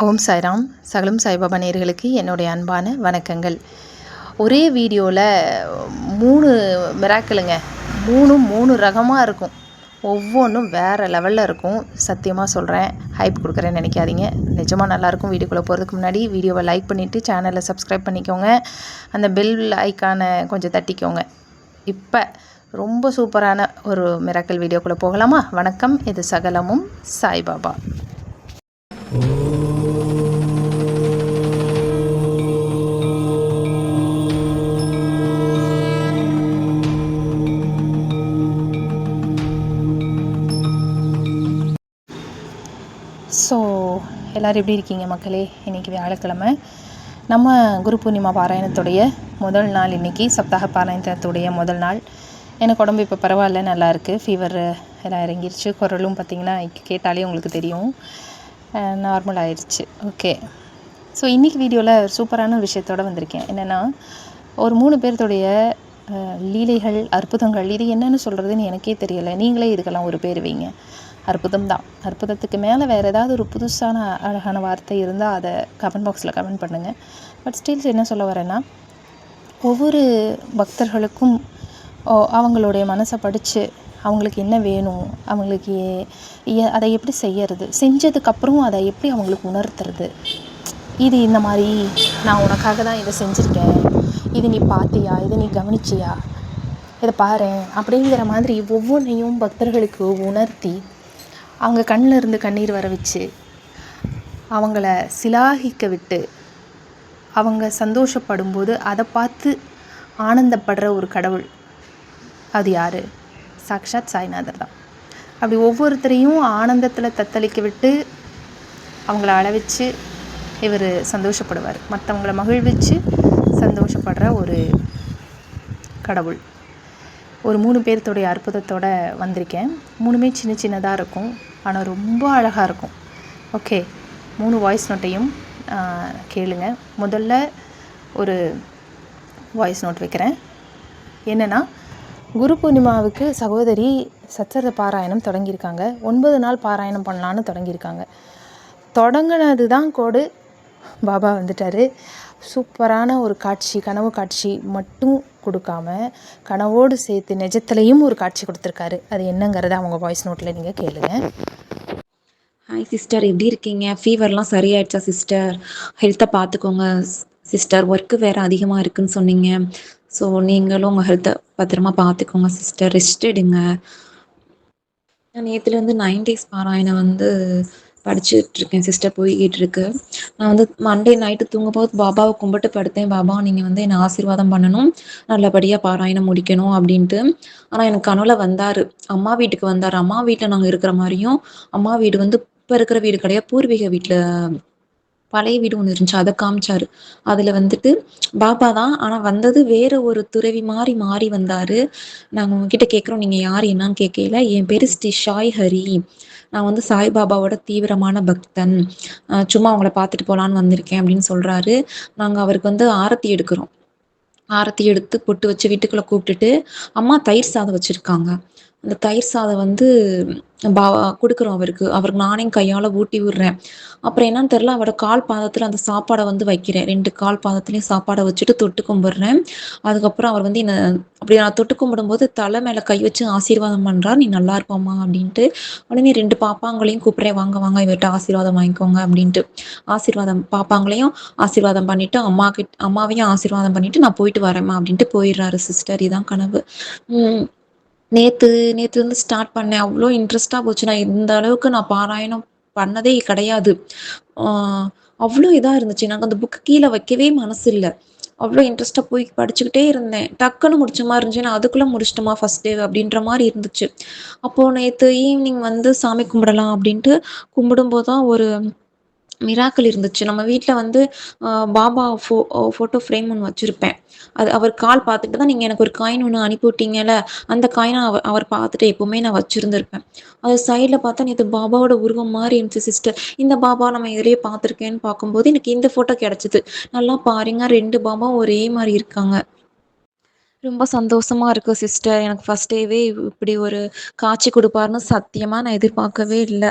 ஓம் சாய்ராம். சகலம் சாய்பாபா நேயர்களுக்கு என்னுடைய அன்பான வணக்கங்கள். ஒரே வீடியோவில் 3 மிராக்கிளுங்க. 3 ரகமாக இருக்கும். ஒவ்வொன்றும் வேறு லெவலில் இருக்கும். சத்தியமாக சொல்கிறேன், ஹைப் கொடுக்குறேன்னு நினைக்காதீங்க. நிஜமாக நல்லாயிருக்கும். வீடியோக்குள்ளே போகிறதுக்கு முன்னாடி வீடியோவை லைக் பண்ணிவிட்டு சேனலை சப்ஸ்கிரைப் பண்ணிக்கோங்க. அந்த பெல் ஐக்கானை கொஞ்சம் தட்டிக்கோங்க. இப்போ ரொம்ப சூப்பரான ஒரு மிராக்கிள் வீடியோக்குள்ளே போகலாமா? வணக்கம். இது சகலமும் சாய்பாபா. ஸோ எல்லோரும் எப்படி இருக்கீங்க மக்களே? இன்றைக்கி வியாழக்கிழமை, நம்ம குரு பூர்ணிமா பாராயணத்துடைய முதல் நாள். இன்றைக்கி சப்தாக பாராயணத்துடைய முதல் நாள். எனக்கு உடம்பு இப்போ பரவாயில்ல, நல்லா இருக்குது. ஃபீவர் எல்லாம் இறங்கிருச்சு. குரலும் பார்த்திங்கன்னா கேட்டாலே உங்களுக்கு தெரியும், நார்மல் ஆயிடுச்சு. ஓகே. ஸோ இன்றைக்கி வீடியோவில் சூப்பரான விஷயத்தோடு வந்திருக்கேன். என்னென்னா, ஒரு 3 பேர்த்துடைய லீலைகள், அற்புதங்கள். இது என்னென்னு சொல்கிறதுன்னு எனக்கே தெரியலை. நீங்களே இதுக்கெல்லாம் ஒரு பேர் வைங்க. அற்புதம் தான். அற்புதத்துக்கு மேலே வேறு ஏதாவது ஒரு புதுசான அழகான வார்த்தை இருந்தால் அதை கமெண்ட் பாக்ஸில் கமெண்ட் பண்ணுங்கள். பட் ஸ்டில்ஸ் என்ன சொல்ல வரேன்னா, ஒவ்வொரு பக்தர்களுக்கும் அவங்களுடைய மனசை படித்து அவங்களுக்கு என்ன வேணும், அவங்களுக்கு அதை எப்படி செய்யறது, செஞ்சதுக்கப்புறம் அதை எப்படி அவங்களுக்கு உணர்த்துறது. இது இந்த மாதிரி நான் உனக்காக தான் இதை செஞ்சுருக்கேன், இது நீ பார்த்தியா, இதை நீ கவனிச்சியா, இதை பாரு அப்படிங்கிற மாதிரி ஒவ்வொன்றையும் பக்தர்களுக்கு உணர்த்தி அவங்க கண்ணில் இருந்து கண்ணீர் வர வச்சு அவங்கள சிலாகிக்க விட்டு அவங்க சந்தோஷப்படும்போது அதை பார்த்து ஆனந்தப்படுற ஒரு கடவுள். அது யார்? சாக்ஷாத் சாய்நாதர் தான். அப்படி ஒவ்வொருத்தரையும் ஆனந்தத்தில் தத்தளிக்க விட்டு அவங்கள அளவச்சு இவர் சந்தோஷப்படுவார். மற்றவங்கள மகிழ்விச்சு சந்தோஷப்படுற ஒரு கடவுள். ஒரு 3 பேர்த்துடைய அற்புதத்தோடு வந்திருக்கேன். 3மே சின்ன சின்னதாக இருக்கும், ஆனால் ரொம்ப அழகாக இருக்கும். ஓகே, 3 வாய்ஸ் நோட்டையும் கேளுங்க. முதல்ல ஒரு வாய்ஸ் நோட் வைக்கிறேன். என்னென்னா, குரு பூர்ணிமாவுக்கு சகோதரி சச்சரத பாராயணம் தொடங்கியிருக்காங்க. 9 நாள் பாராயணம் பண்ணலான்னு தொடங்கியிருக்காங்க. தொடங்கினது தான் கோடு, பாபா வந்துட்டார். சூப்பரான ஒரு காட்சி, கனவு காட்சி மட்டும் கொடுக்காம கனவோடு சேர்த்து நிஜத்துலேயும் ஒரு காட்சி கொடுத்துருக்காரு. அது என்னங்கிறத அவங்க வாய்ஸ் நோட்டில் நீங்கள் கேளுங்க. ஹாய் சிஸ்டர், எப்படி இருக்கீங்க? ஃபீவர்லாம் சரியாயிடுச்சா சிஸ்டர்? ஹெல்த்தை பார்த்துக்கோங்க சிஸ்டர். ஒர்க்கு வேறு அதிகமாக இருக்குதுன்னு சொன்னீங்க. ஸோ நீங்களும் உங்கள் ஹெல்த்தை பத்திரமா பார்த்துக்கோங்க சிஸ்டர். ரெஸ்ட் எடுங்க. நான் நேற்றுலேருந்து 9 டேஸ் பாராயணம் படிச்சுட்ருக்கேன் சிஸ்டர், போய்கிட்டு இருக்கு. நான் மண்டே நைட்டு தூங்கும்போது பாபாவை கும்பிட்டு படுத்தேன். பாபா, நீங்கள் என்னை ஆசீர்வாதம் பண்ணணும், நல்லபடியாக பாராயணம் முடிக்கணும் அப்படின்ட்டு. ஆனால் எனக்கு கனவுல வந்தார். அம்மா வீட்டுக்கு வந்தார். அம்மா வீட்டில் நாங்கள் இருக்கிற மாதிரியும், அம்மா வீடு இப்போ இருக்கிற வீடு கிடையாது, பூர்வீக வீட்டில் பழைய வீடு ஒன்று இருந்துச்சு, அதை காமிச்சார். அதில் பாபா தான், ஆனால் வந்தது வேற ஒரு துறவி மாறி வந்தார். நாங்கள் உங்ககிட்ட கேட்குறோம், நீங்கள் யார் என்னன்னு கேட்கல. என் பேர் ஸ்ரீ சாய் ஹரி, நான் சாய்பாபாவோட தீவிரமான பக்தன், சும்மா அவங்கள பார்த்துட்டு போகலான்னு வந்திருக்கேன் அப்படின்னு சொல்கிறாரு. நாங்கள் அவருக்கு ஆரத்தி எடுக்கிறோம். ஆரத்தி எடுத்து பொட்டு வச்சு வீட்டுக்குள்ளே கூப்பிட்டுட்டு, அம்மா தயிர் சாதம் வச்சுருக்காங்க. அந்த தயிர் சாதம் கொடுக்குறோம் அவருக்கு நானே கையால் ஊட்டி விடுறேன். அப்புறம் என்னன்னு தெரில, அவரோட கால் பாதத்தில் அந்த சாப்பாடை வைக்கிறேன். 2 கால் பாதத்துலேயும் சாப்பாடை வச்சுட்டு தொட்டு கும்பிட்றேன். அதுக்கப்புறம் அவர் என்னை அப்படி நான் தொட்டு கும்பிடும்போது தலை மேலே கை வச்சு ஆசீர்வாதம் பண்ணுறார். நீ நல்லா இருப்பாம்மா அப்படின்ட்டு. உடனே 2 பாப்பாங்களையும் கூப்பிட்றேன், வாங்க வாங்க இவர்கிட்ட ஆசீர்வாதம் வாங்கிக்கோங்க அப்படின்ட்டு. பாப்பாங்களையும் ஆசீர்வாதம் பண்ணிவிட்டு அம்மாவையும் ஆசீர்வாதம் பண்ணிவிட்டு நான் போயிட்டு வரேம்மா அப்படின்ட்டு போயிடுறாரு சிஸ்டர். இதான் கனவு. நேற்று ஸ்டார்ட் பண்ணேன். அவ்வளோ இன்ட்ரெஸ்ட்டாக போச்சு. நான் இந்த அளவுக்கு நான் பாராயணம் பண்ணதே கிடையாது. அவ்வளோ இதாக இருந்துச்சு. எனக்கு அந்த புக்கு கீழே வைக்கவே மனசு இல்லை. அவ்வளோ இன்ட்ரெஸ்ட்டாக போய் படிச்சுக்கிட்டே இருந்தேன். டக்குன்னு முடிச்ச மாதிரி இருந்துச்சு. நான் அதுக்குள்ளே முடிச்சிட்டோமா ஃபஸ்ட் டே அப்படின்ற மாதிரி இருந்துச்சு. அப்போது நேற்று ஈவினிங் சாமி கும்பிடலாம் அப்படின்ட்டு கும்பிடும்போது தான் ஒரு மிராக்கிள் இருந்துச்சு. நம்ம வீட்டில் பாபா ஃபோட்டோ ஃப்ரேம் ஒன்று வச்சுருப்பேன். அது அவர் கால் பார்த்துட்டு தான் நீங்கள் எனக்கு ஒரு காயின் ஒன்று அனுப்பி விட்டீங்கல்ல, அந்த காயினை அவர் பார்த்துட்டு எப்போவுமே நான் வச்சுருந்துருப்பேன். அது சைடில் பார்த்தா நேற்று பாபாவோட உருவம் மாதிரி இருந்துச்சு சிஸ்டர். இந்த பாபா நம்ம இதிலேயே பார்த்துருக்கேன்னு பார்க்கும்போது எனக்கு இந்த ஃபோட்டோ கிடச்சிது. நல்லா பாருங்க, 2 பாபாவும் ஒரே மாதிரி இருக்காங்க. ரொம்ப சந்தோஷமா இருக்கு சிஸ்டர். எனக்கு ஃபர்ஸ்ட் டேவே இப்படி ஒரு காட்சி குடுப்பாருன்னு சத்தியமா நான் எதிர்பார்க்கவே இல்ல.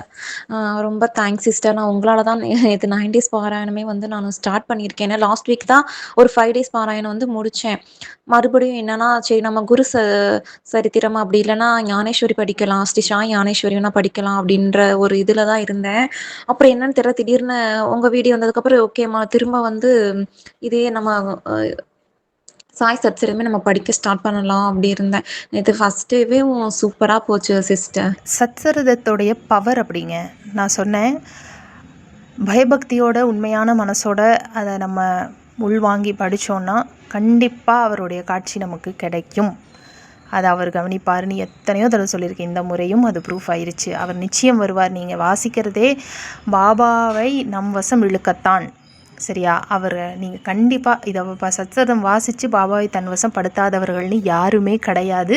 ரொம்ப தேங்க்ஸ் சிஸ்டர். நான் உங்களால தான் நேத்து 9 டேஸ் பாராயணமே வந்து நானு ஸ்டார்ட் பண்ணியிருக்கேன். ஏன்னா லாஸ்ட் வீக் தான் ஒரு 5 டேஸ் பாராயணம் வந்து முடிச்சேன். மறுபடியும் என்னன்னா, சரி நம்ம குரு சரித்திரம் அப்படி இல்லன்னா ஞானேஸ்வரி படிக்கலாம். ஸ்ரீ சாய் ஞானேஸ்வரி வேணா படிக்கலாம் அப்படின்ற ஒரு இதுல தான் இருந்தேன். அப்புறம் என்னன்னு தெரியல, திடீர்னு உங்க வீடியோ வந்ததுக்கப்புறம் ஓகேம்மா திரும்ப வந்து இதே நம்ம அ சாய் சத்சரிதமே நம்ம படிக்க ஸ்டார்ட் பண்ணலாம் அப்படி இருந்தேன். நேத்து ஃபர்ஸ்ட் டேவே சூப்பரா போச்சு சிஸ்டர். சத்சரிதத்தோடைய பவர் அப்படிங்க. நான் சொன்னேன், பயபக்தியோட உண்மையான மனசோட அதை நம்ம உள்வாங்கி படித்தோன்னா கண்டிப்பாக அவருடைய காட்சி நமக்கு கிடைக்கும். அதை அவர் கவனிப்பாருன்னு எத்தனையோ தடவை சொல்லியிருக்கேன். இந்த முறையும் அது ப்ரூஃப் ஆயிருச்சு. அவர் நிச்சயம் வருவார். நீங்கள் வாசிக்கிறதே பாபாவை நம் வசம் இழுக்கத்தான். சரியா? அவர் நீங்கள் கண்டிப்பாக இதை சத்சரிதம் வாசித்து பாபாவை தன் வசம் படுத்தாதவர்கள்னு யாருமே கிடையாது.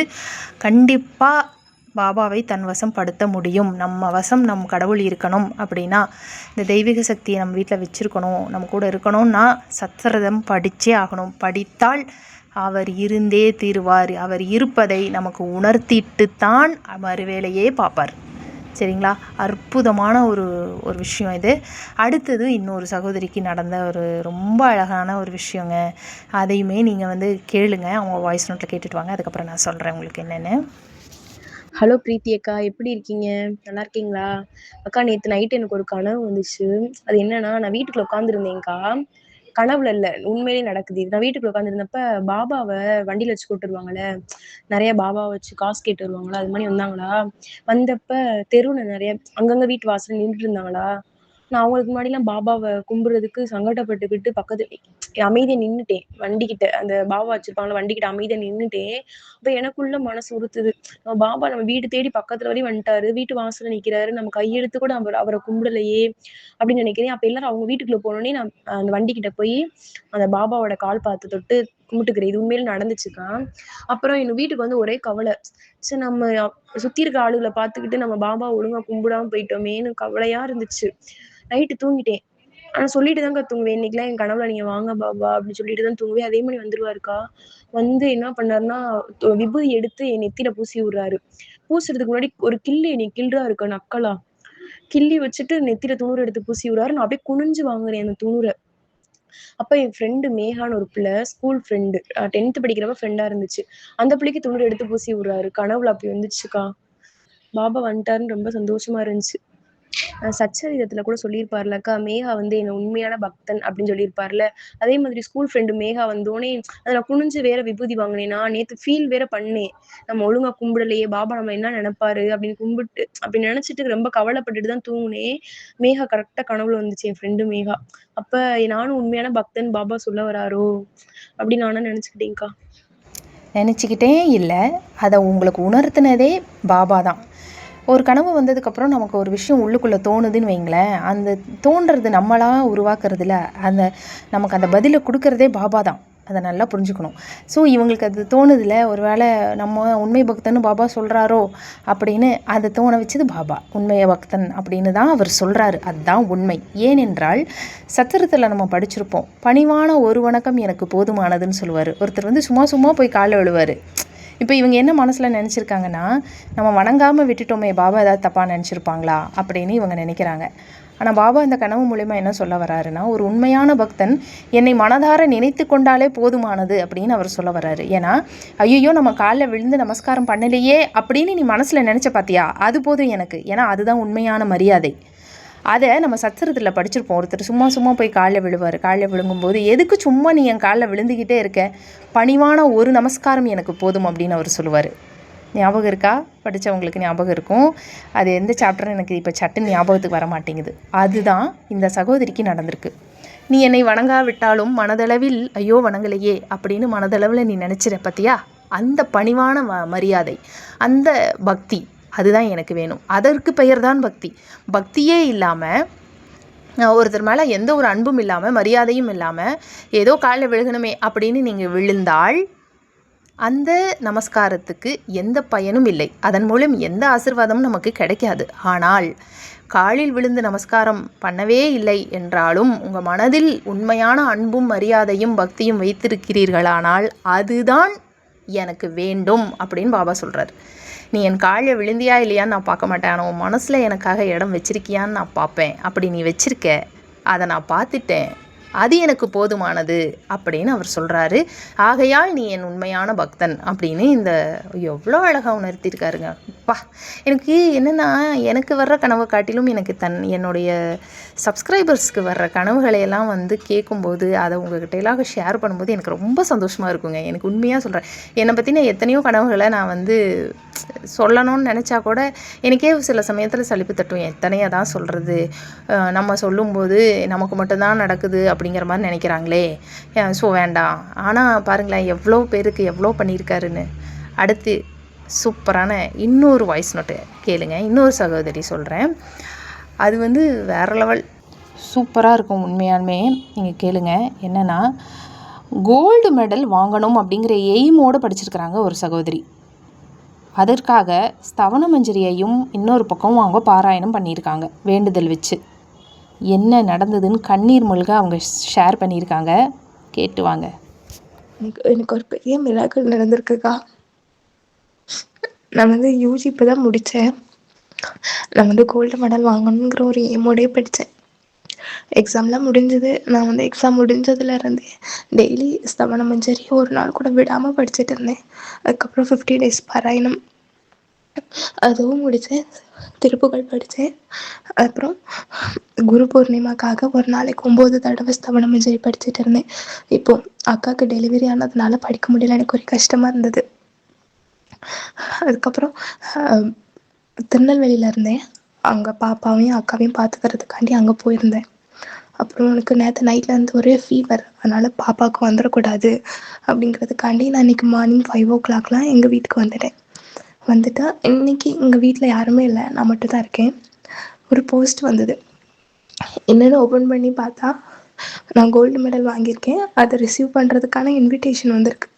கண்டிப்பாக பாபாவை தன் வசம் படுத்த முடியும். நம்ம வசம் நம் கடவுள் இருக்கணும் அப்படின்னா, இந்த தெய்வீக சக்தியை நம்ம வீட்டில் வச்சுருக்கணும், நம்ம கூட இருக்கணும்னா சத்சரிதம் படித்தே ஆகணும். படித்தால் அவர் இருந்தே தீருவார். அவர் இருப்பதை நமக்கு உணர்த்திட்டு தான் மறுவேளையே பார்ப்பார். சரிங்களா? அற்புதமான ஒரு விஷயம் இது. அடுத்தது இன்னொரு சகோதரிக்கு நடந்த ஒரு ரொம்ப அழகான ஒரு விஷயங்க. அதையுமே நீங்கள் வந்து கேளுங்க. அவங்க வாய்ஸ் நோட்டில் கேட்டுட்டு வாங்க. அதுக்கப்புறம் நான் சொல்கிறேன் உங்களுக்கு என்னென்னு. ஹலோ பிரீத்தி அக்கா, எப்படி இருக்கீங்க? நல்லா இருக்கீங்களா? அக்கா, நேற்று நைட்டு எனக்கு ஒரு கனவு வந்துச்சு. அது என்னன்னா, நான் வீட்டுக்குள்ள உட்காந்துருந்தேன்க்கா. கனவுல இல்லை, உண்மையிலே நடக்குது. நான் வீட்டுக்குள்ள உட்காந்துருந்தப்ப பாபாவை வண்டியில் வச்சு கூட்டு வருவாங்கல்ல, நிறைய பாபாவை வச்சு காசு கேட்டு வருவாங்களா, அது மாதிரி வந்தாங்களா. வந்தப்ப தெருவில் நிறைய அங்கங்கே வீட்டு வாசல் நின்றுட்டு இருந்தாங்களா. நான் அவங்களுக்கு முன்னாடிலாம் பாபாவை கும்பிட்றதுக்கு சங்கடப்பட்டுக்கிட்டு பக்கத்து அமைதியாக நின்றுட்டேன். வண்டிக்கிட்ட அந்த பாபா வச்சிருப்பாங்களா, வண்டிக்கிட்ட அமைதியாக நின்றுட்டேன். அப்போ எனக்குள்ள மனசு உறுத்துது. பாபா நம்ம வீடு தேடி பக்கத்துல வரையும் வந்துட்டாரு, வீட்டு வாசல்ல நிக்கிறாரு, நம்ம கையெடுத்து கூட அவரை கும்பிடலையே அப்படின்னு நினைக்கிறேன். அப்ப எல்லாரும் அவங்க வீட்டுக்குள்ள போனோடனே நான் அந்த வண்டி கிட்ட போய் அந்த பாபாவோட கால் பார்த்து தொட்டு கும்பிட்டுக்கிறேன். இது உண்மையில நடந்துச்சுக்கா. அப்புறம் எங்க வீட்டுக்கு வந்து ஒரே கவலை. சரி, நம்ம சுத்தி இருக்க ஆளுகளை பார்த்துக்கிட்டு நம்ம பாபா ஒழுங்கா கும்பிடாம போயிட்டோமேன்னு கவலையா இருந்துச்சு. நைட்டு தூங்கிட்டேன். ஆனா சொல்லிட்டு தான்க்கா தூங்குவேன். இன்னைக்கெல்லாம் என் கனவுல நீங்க வாங்க பாபா அப்படின்னு சொல்லிட்டு தான் தூங்குவேன். அதே மாதிரி வந்துருவாருக்கா. வந்து என்ன பண்ணாருன்னா, விபூதி எடுத்து என் நெத்தியில பூசி விடுறாரு. பூசுறதுக்கு முன்னாடி ஒரு கிள்ளி என்னை கிள்றாருக்கா, நக்கலா. கிள்ளி வச்சுட்டு நெத்தியில துணூறு எடுத்து பூசி விடுறாரு. நான் அப்படியே குனிஞ்சு வாங்குறேன் அந்த துணூற. அப்ப என் ஃப்ரெண்டு மேகான்னு ஒரு பிள்ளை, ஸ்கூல் ஃப்ரெண்டு. 10th படிக்கிறப்ப ஃப்ரெண்டா இருந்துச்சு. அந்த பிள்ளைக்கு துணூறு எடுத்து பூசி விடுறாரு. கனவுல அப்படி வந்துச்சுக்கா. பாபா வந்துட்டாருன்னு ரொம்ப சந்தோஷமா இருந்துச்சு. சச்சரிதத்துல கூட சொல்லியிருப்பார்லக்கா, மேகா வந்து என்ன உண்மையான பக்தன் அப்படின்னு சொல்லியிருப்பார்ல. அதே மாதிரி ஸ்கூல் ஃப்ரெண்டு மேகா வந்தோனே அத நான் குனிஞ்சு வேற விபூதி வாங்கினேனா, நேத்து ஃபீல் வேற பண்ணேன். நம்ம ஒழுங்கா கும்பிடலையே, பாபா நம்ம என்ன நினைப்பாரு அப்படின்னு கும்பிட்டு அப்படி நினைச்சிட்டு ரொம்ப கவலைப்பட்டுட்டு தான் தூங்குனேன். மேகா கரெக்டா கனவுல வந்துச்சு, என் ஃப்ரெண்டு மேகா. அப்ப நானும் உண்மையான பக்தன் பாபா சொல்ல வராரோ அப்படின்னு நானும் நினைச்சுக்கிட்டேன்க்கா. நினச்சிக்கிட்டே இல்லை, அதை உங்களுக்கு உணர்த்தினதே பாபா தான். ஒரு கனவு வந்ததுக்கப்புறம் நமக்கு ஒரு விஷயம் உள்ளுக்குள்ளே தோணுதுன்னு வைங்களேன், அந்த தோன்றது நம்மளாக உருவாக்குறதில்ல, அந்த நமக்கு அந்த பதிலை கொடுக்கறதே பாபா தான். அதை நல்லா புரிஞ்சுக்கணும். ஸோ இவங்களுக்கு அது தோணுதில்ல, ஒரு வேளை நம்ம உண்மை பக்தன்னு பாபா சொல்கிறாரோ அப்படின்னு அதை தோண வச்சது பாபா. உண்மைய பக்தன் அப்படின்னு தான் அவர் சொல்கிறாரு. அதுதான் உண்மை. ஏனென்றால் சத்திரத்தில் நம்ம படிச்சிருப்போம், பணிவான ஒரு வணக்கம் எனக்கு போதுமானதுன்னு சொல்லுவார். ஒருத்தர் வந்து சும்மா சும்மா போய் காலில் விழுவார். இப்போ இவங்க என்ன மனசில் நினச்சிருக்காங்கன்னா, நம்ம வணங்காமல் விட்டுட்டோமே, பாபா ஏதாவது தப்பாக நினச்சிருப்பாங்களா அப்படின்னு இவங்க நினைக்கிறாங்க. ஆனால் பாபா இந்த கனவு மூலமா என்ன சொல்ல வராருன்னா, ஒரு உண்மையான பக்தன் என்னை மனதார நினைத்து கொண்டாலே போதுமானது அப்படின்னு அவர் சொல்ல வராரு. ஏன்னா, ஐயோ நம்ம காலில் விழுந்து நமஸ்காரம் பண்ணலையே அப்படின்னு நீ மனசில் நினச்ச பார்த்தியா, அது போதும் எனக்கு. ஏன்னா அதுதான் உண்மையான மரியாதை. அதை நம்ம சத்திரத்தில் படிச்சிருப்போம். ஒருத்தர் சும்மா சும்மா போய் காலில் விழுவார். காலில் விழுங்கும்போது, எதுக்கு சும்மா நீ என் காலில் விழுந்துக்கிட்டே இருக்க, பணிவான ஒரு நமஸ்காரம் எனக்கு போதும் அப்படின்னு அவர் சொல்லுவார். ஞாபகம் இருக்கா? படித்தவங்களுக்கு ஞாபகம் இருக்கும். அது எந்த சாப்டர்னு எனக்கு இப்போ சட்டுன்னு ஞாபகத்துக்கு வர மாட்டேங்குது. அதுதான் இந்த சகோதரிக்கு நடந்திருக்கு. நீ என்னை வணங்காவிட்டாலும் மனதளவில் ஐயோ வணங்கலையே அப்படின்னு மனதளவில் நீ நினச்சிட பார்த்தியா, அந்த பணிவான மரியாதை, அந்த பக்தி, அதுதான் எனக்கு வேணும். அதற்கு பெயர் தான் பக்தி. பக்தியே இல்லாமல், ஒருத்தர் மேலே எந்த ஒரு அன்பும் இல்லாமல், மரியாதையும் இல்லாமல், ஏதோ காலில் விழுகணுமே அப்படின்னு நீங்கள் விழுந்தால் அந்த நமஸ்காரத்துக்கு எந்த பயனும் இல்லை. அதன் மூலம் எந்த ஆசீர்வாதமும் நமக்கு கிடைக்காது. ஆனால் காலில் விழுந்து நமஸ்காரம் பண்ணவே இல்லை என்றாலும் உங்கள் மனதில் உண்மையான அன்பும் மரியாதையும் பக்தியும் வைத்திருக்கிறீர்களானால் அதுதான் எனக்கு வேண்டும் அப்படின்னு பாபா சொல்கிறார். நீ என் காலில் விழுந்தியா இல்லையான்னு நான் பார்க்க மாட்டேன், ஆனால் உன் மனசில் எனக்காக இடம் வச்சிருக்கியான்னு நான் பார்ப்பேன். அப்படி நீ வச்சிருக்க, அதை நான் பார்த்துட்டேன், அது எனக்கு போதுமானது அப்படின்னு அவர் சொல்கிறாரு. ஆகையால் நீ என் உண்மையான பக்தன் அப்படின்னு இந்த எவ்வளோ அழகாக உணர்த்தியிருக்காருங்க. அப்பா, எனக்கு என்னென்னா, எனக்கு வர்ற கனவை காட்டிலும் எனக்கு என்னுடைய சப்ஸ்கிரைபர்ஸ்க்கு வர்ற கனவுகளையெல்லாம் கேட்கும்போது அதை உங்கள்கிட்ட எல்லாம் ஷேர் பண்ணும்போது எனக்கு ரொம்ப சந்தோஷமாக இருக்குங்க. எனக்கு உண்மையாக சொல்கிறேன், என்னை பற்றின எத்தனையோ கனவுகளை நான் சொல்லணும்னு நினச்சா கூட எனக்கே சில சமயத்தில் சலிப்பு தட்டும். எத்தனையாக தான் சொல்கிறது, நம்ம சொல்லும்போது நமக்கு மட்டும்தான் நடக்குது அப்படிங்கிற மாதிரி நினைக்கிறாங்களே, ஸோ வேண்டாம். ஆனால் பாருங்களேன், எவ்வளோ பேருக்கு எவ்வளோ பண்ணியிருக்காருன்னு. அடுத்து சூப்பரான இன்னொரு வாய்ஸ் நோட்டு கேளுங்க. இன்னொரு சகோதரி சொல்கிறேன், அது வேறு லெவல் சூப்பராக இருக்கும். உண்மையாலுமே நீங்கள் கேளுங்க. என்னென்னா, கோல்டு மெடல் வாங்கணும் அப்படிங்கிற எய்மோடு படிச்சிருக்கிறாங்க ஒரு சகோதரி. அதற்காக ஸ்தவன மஞ்சரியையும் இன்னொரு பக்கம் அவங்க பாராயணம் பண்ணியிருக்காங்க வேண்டுதல் வச்சு. என்ன நடந்ததுன்னு கண்ணீர் மூழ்க அவங்க ஷேர் பண்ணியிருக்காங்க, கேட்டு வாங்க. எனக்கு ஒரு பெரிய மிராக்கிள் நடந்திருக்குக்கா. நான் யூஜி இப்போ தான் முடித்தேன். நான் கோல்டு மெடல் வாங்கணுங்கிற ஒரு எய்மோடே படித்தேன். எக்ஸாம்லாம் முடிஞ்சது. நான் எக்ஸாம் முடிஞ்சதுலேருந்தே டெய்லி ஸ்தவன மஞ்சரி ஒரு நாள் கூட விடாமல் படிச்சுட்டு இருந்தேன். அதுக்கப்புறம் 50 days பாராயணம் அதுவும் முடித்தேன். திருப்புகள் படித்தேன். அப்புறம் குரு பூர்ணிமாக்காக ஒரு நாளைக்கு 9 தடவை ஸ்தவன மஞ்சரி படிச்சுட்டு இருந்தேன். இப்போது அக்காவுக்கு டெலிவரி ஆனதுனால படிக்க முடியல, எனக்கு ஒரு கஷ்டமாக இருந்தது. அதுக்கப்புறம் திருநெல்வேலியில் இருந்தேன். அங்கே பாப்பாவையும் அக்காவையும் பார்த்துக்கிறதுக்காண்டி அங்கே போயிருந்தேன். அப்புறம் எனக்கு நேற்று நைட்லேருந்து ஒரே ஃபீவர், அதனால் பாப்பாவுக்கு வந்துடக்கூடாது அப்படிங்கிறதுக்காண்டி நான் இன்றைக்கி மார்னிங் 5 o'clock எங்கள் வீட்டுக்கு வந்துட்டா. இன்றைக்கி எங்கள் வீட்டில் யாருமே இல்லை, நான் மட்டும் தான் இருக்கேன். ஒரு போஸ்ட் வந்தது. என்னென்னு ஓப்பன் பண்ணி பார்த்தா, நான் கோல்டு மெடல் வாங்கியிருக்கேன், அதை ரிசீவ் பண்ணுறதுக்கான இன்விடேஷன் வந்திருக்கு.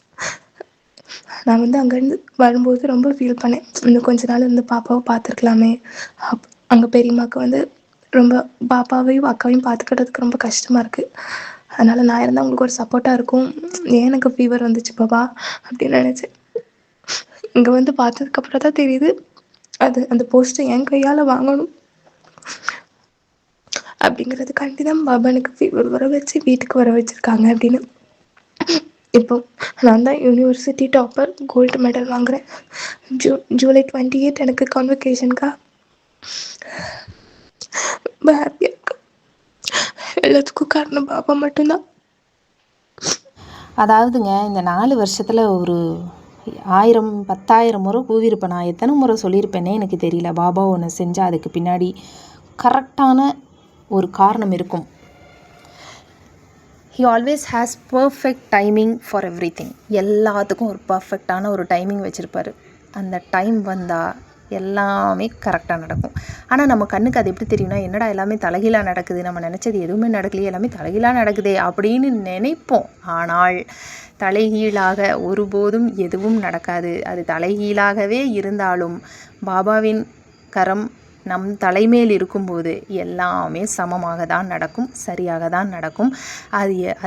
நான் அங்கேருந்து வரும்போது ரொம்ப ஃபீல் பண்ணேன். இன்னும் கொஞ்ச நாள் பாப்பாவை பார்த்துருக்கலாமே. அங்கே பெரியம்மாவுக்கு ரொம்ப பாப்பாவையும் அக்காவையும் பார்த்துக்கிறதுக்கு ரொம்ப கஷ்டமாக இருக்குது. அதனால் நான் இருந்தால் உங்களுக்கு ஒரு சப்போர்ட்டாக இருக்கும். ஏன் எனக்கு ஃபீவர் வந்துச்சு பாப்பா அப்படின்னு நினச்சேன். இங்கே பார்த்ததுக்கப்புறம் தான் தெரியுது, அந்த போஸ்ட்டை என் கையால் வாங்கணும் அப்படிங்கிறதுக்காண்டி தான் பாபா எனக்கு ஃபீவர் வர வச்சு வீட்டுக்கு வர வச்சுருக்காங்க அப்படின்னு. இப்போ நான் தான் யூனிவர்சிட்டி டாப்பர், கோல்டு மெடல் வாங்குகிறேன். ஜூலை 28 எனக்கு கான்வெகேஷனுக்கா. ரொம்ப ஹாப்பியாக இருக்கு. எல்லாத்துக்கும் காரணம் பாபா மட்டும்தான். அதாவதுங்க, இந்த 4 வருஷத்தில் ஒரு 1000 10,000 முறை கூவியிருப்பேன். நான் எத்தனை முறை சொல்லியிருப்பேனே எனக்கு தெரியல. பாபா ஒன்று செஞ்சால் அதுக்கு பின்னாடி கரெக்டான ஒரு காரணம் இருக்கும். He always has perfect timing for everything. எல்லாத்துக்கும் ஒரு பர்ஃபெக்டான ஒரு டைமிங் வச்சுருப்பார். அந்த டைம் வந்தால் எல்லாமே கரெக்டாக நடக்கும். ஆனால் நம்ம கண்ணுக்கு அது எப்படி தெரியும்னா, என்னடா எல்லாமே தலைகீழாக நடக்குது, நம்ம நினச்சது எதுவுமே நடக்கலையே, எல்லாமே தலைகீழாக நடக்குதே அப்படின்னு நினைப்போம். ஆனால் தலைகீழாக ஒருபோதும் எதுவும் நடக்காது. அது தலைகீழாகவே இருந்தாலும் பாபாவின் கரம் நம் தலைமேல் இருக்கும்போது எல்லாமே சமமாக தான் நடக்கும், சரியாக தான் நடக்கும்.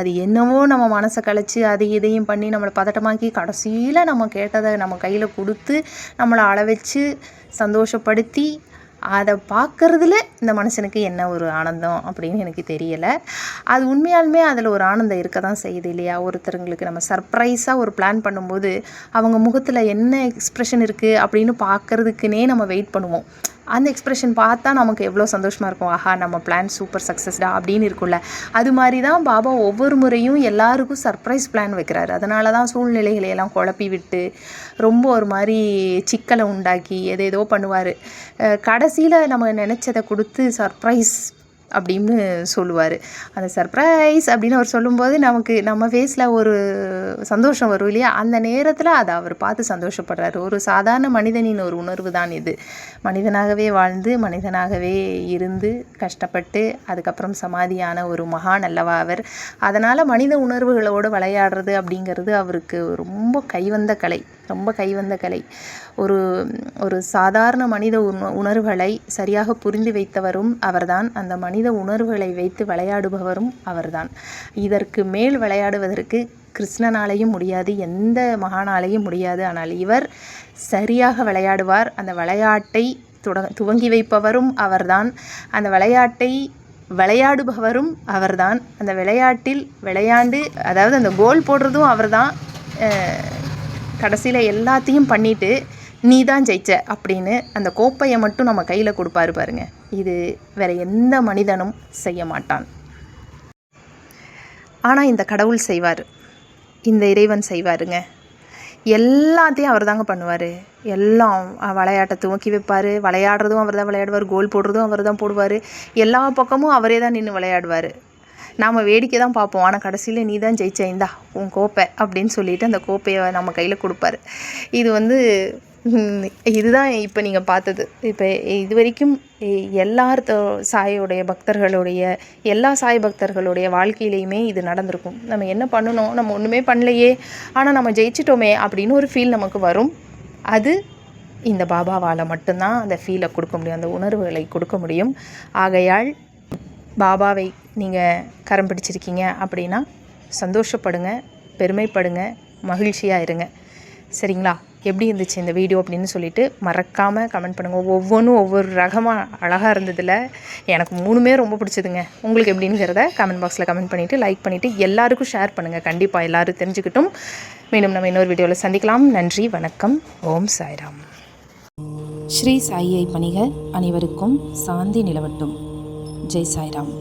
அது என்னவோ நம்ம மனசை கழிச்சு அது இதையும் பண்ணி நம்மளை பதட்டமாக்கி கடைசியில் நம்ம கேட்டதை நம்ம கையில் கொடுத்து நம்மளை அள வச்சு சந்தோஷப்படுத்தி அதை பார்க்குறதுல இந்த மனுஷனுக்கு என்ன ஒரு ஆனந்தம் அப்படின்னு எனக்கு தெரியலை. அது உண்மையாலுமே அதில் ஒரு ஆனந்தம் இருக்க தான் செய்யுது இல்லையா? ஒருத்தருங்களுக்கு நம்ம சர்ப்ரைஸாக ஒரு பிளான் பண்ணும்போது அவங்க முகத்தில் என்ன எக்ஸ்ப்ரெஷன் இருக்குது அப்படின்னு பார்க்குறதுக்குனே நம்ம வெயிட் பண்ணுவோம். அந்த எக்ஸ்ப்ரெஷன் பார்த்தா நமக்கு எவ்வளோ சந்தோஷமாக இருக்கும். ஆஹா, நம்ம பிளான் சூப்பர் சக்ஸஸ்டா அப்படின்னு இருக்கும்ல. அது மாதிரி தான் பாபா ஒவ்வொரு முறையும் எல்லாருக்கும் சர்ப்ரைஸ் பிளான் வைக்கிறாரு. அதனால தான் சூழ்நிலைகளையெல்லாம் குழப்பி விட்டு ரொம்ப ஒரு மாதிரி சிக்கலை உண்டாக்கி எதேதோ பண்ணுவார். கடைசியில் நம்ம நினச்சதை கொடுத்து சர்ப்ரைஸ் அப்படின்னு சொல்லுவார். அந்த சர்ப்ரைஸ் அப்படின்னு அவர் சொல்லும்போது நமக்கு நம்ம ஃபேஸில் ஒரு சந்தோஷம் வரும் இல்லையா? அந்த நேரத்தில் அதை அவர் பார்த்து சந்தோஷப்படுறாரு. ஒரு சாதாரண மனிதனின் ஒரு உணர்வு தான் இது. மனிதனாகவே வாழ்ந்து மனிதனாகவே இருந்து கஷ்டப்பட்டு அதுக்கப்புறம் சமாதியான ஒரு மகான் அல்லவா அவர். அதனால் மனித உணர்வுகளோடு விளையாடுறது அப்படிங்கிறது அவருக்கு ரொம்ப கைவந்த கலை. ஒரு சாதாரண மனித உணர்வுகளை சரியாக புரிந்து வைத்தவரும் அவர்தான். அந்த மனித மனித உணர்வுகளை வைத்து விளையாடுபவரும் அவர்தான். இதற்கு மேல் விளையாடுவதற்கு கிருஷ்ணனாலேயும் முடியாது, எந்த மகானாலேயும் முடியாது. ஆனால் இவர் சரியாக விளையாடுவார். அந்த விளையாட்டை துவங்கி வைப்பவரும் அவர்தான், அந்த விளையாட்டை விளையாடுபவரும் அவர்தான், அந்த விளையாட்டில் விளையாண்டு அதாவது அந்த கோல் போடுறதும் அவர்தான். கடைசியில் எல்லாத்தையும் பண்ணிவிட்டு நீ தான் ஜெயிச்ச அப்படின்னு அந்த கோப்பையை மட்டும் நம்ம கையில் கொடுப்பாரு பாருங்க. இது வேறு எந்த மனிதனும் செய்ய மாட்டான். ஆனால் இந்த கடவுள் செய்வார், இந்த இறைவன் செய்வாருங்க. எல்லாத்தையும் அவர் தாங்க பண்ணுவார். எல்லாம் விளையாட்டை துவக்கி வைப்பார், விளையாடுறதும் அவர் தான் விளையாடுவார், கோல் போடுறதும் அவர் தான் போடுவார், எல்லா பக்கமும் அவரே தான் நின்று விளையாடுவார். நாம் வேடிக்கை தான் பார்ப்போம். ஆனால் கடைசியில் நீ தான் ஜெயிச்ச, இந்தா உன் கோப்பை அப்படின்னு சொல்லிவிட்டு அந்த கோப்பையை நம்ம கையில் கொடுப்பாரு. இதுதான் இப்போ நீங்கள் பார்த்தது. இப்போ இது வரைக்கும் சாயோடைய பக்தர்களுடைய எல்லா சாய் பக்தர்களுடைய வாழ்க்கையிலையுமே இது நடந்திருக்கும். நம்ம என்ன பண்ணணும், நம்ம ஒன்றுமே பண்ணலையே ஆனால் நம்ம ஜெயிச்சிட்டோமே அப்படின்னு ஒரு ஃபீல் நமக்கு வரும். அது இந்த பாபாவால் மட்டும்தான் அந்த ஃபீலை கொடுக்க முடியும், அந்த உணர்வுகளை கொடுக்க முடியும். ஆகையால் பாபாவை நீங்கள் கரம் பிடிச்சிருக்கீங்க அப்படின்னா சந்தோஷப்படுங்க, பெருமைப்படுங்க, மகிழ்ச்சியாக இருங்க. சரிங்களா? எப்படி இருந்துச்சு இந்த வீடியோ அப்படின்னு சொல்லிட்டு மறக்காமல் கமெண்ட் பண்ணுங்கள். ஒவ்வொன்றும் ஒவ்வொரு ரகமாக அழகாக இருந்ததில் எனக்கு 3மே ரொம்ப பிடிச்சதுங்க. உங்களுக்கு எப்படிங்கிறத கமெண்ட் பாக்ஸில் கமெண்ட் பண்ணிவிட்டு லைக் பண்ணிவிட்டு எல்லாருக்கும் ஷேர் பண்ணுங்கள். கண்டிப்பாக எல்லோரும் தெரிஞ்சுக்கிட்டும். மீண்டும் நம்ம இன்னொரு வீடியோவில் சந்திக்கலாம். நன்றி, வணக்கம். ஓம் சாய்ராம். ஸ்ரீ சாயியை பணிக அனைவருக்கும் சாந்தி நிலவட்டும். ஜெய் சாய்ராம்.